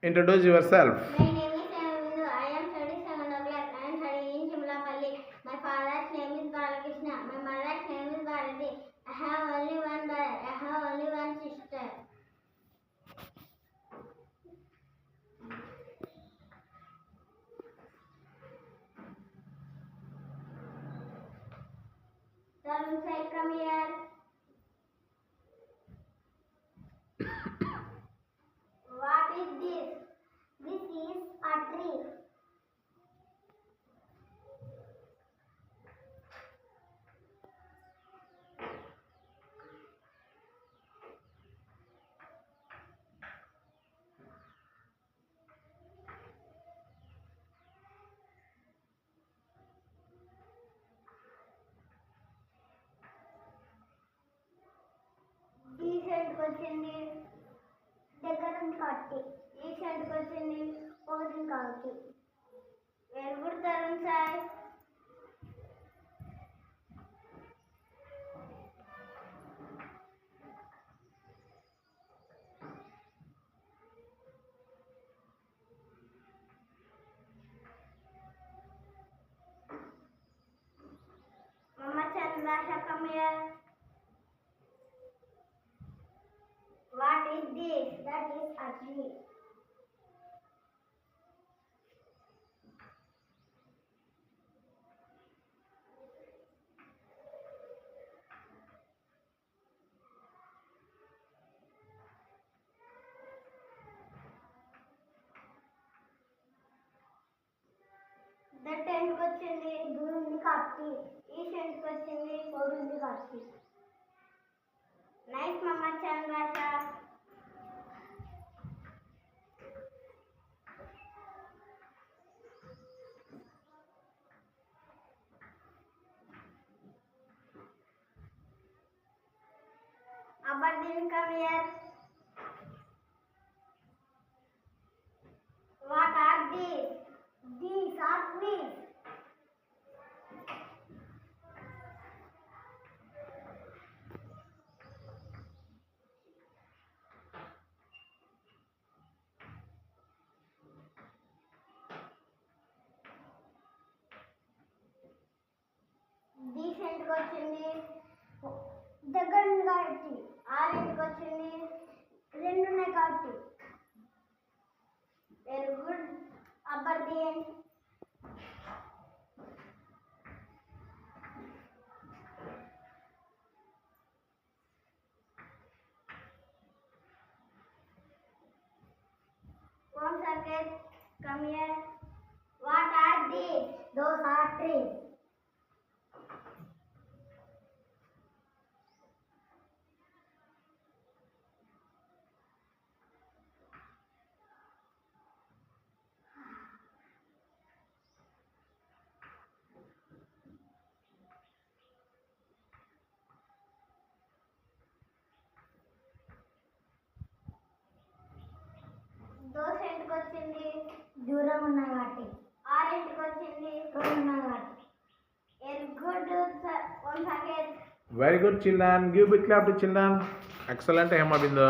Introduce yourself. My name is Avindu. I am studying second class. I am studying in Shimlapalli. My father's name is Balakrishna. My mother's name is Bharati. I have only one brother. I have only one sister. Tarun side, come here. What is this? This is a tree. ఈ సైడ్కి వచ్చింది దగ్గర ఉంది కాబట్టి ఈ సైడ్కి వచ్చింది ఒకటి కాబట్టి very good Tarun sir. Mama Chandra, come here. What is this? That is a tree. The tent వచ్చింది గురుంది కాబట్టి ఈ tent వచ్చింది పొడుంది కాబట్టి. Nice, Mama Chandra. Aberdeen, come here. What are these? These are trees. These end వచ్చింది దగ్గర ఉంది కాబట్టి ఆరెంజ్కి వచ్చింది రెండు ఉన్నాయి కాబట్టి very good Aberdeen. One second, come here. What are these? Those are trees. Dosa ఇంటికి వచ్చింది దూరం ఉన్నాయి కాబట్టి ఆరింటికి వచ్చింది రెండు ఉన్నాయి కాబట్టి very good one second. Very good, children. Give big clap to children. Excellent, Hema Bindu.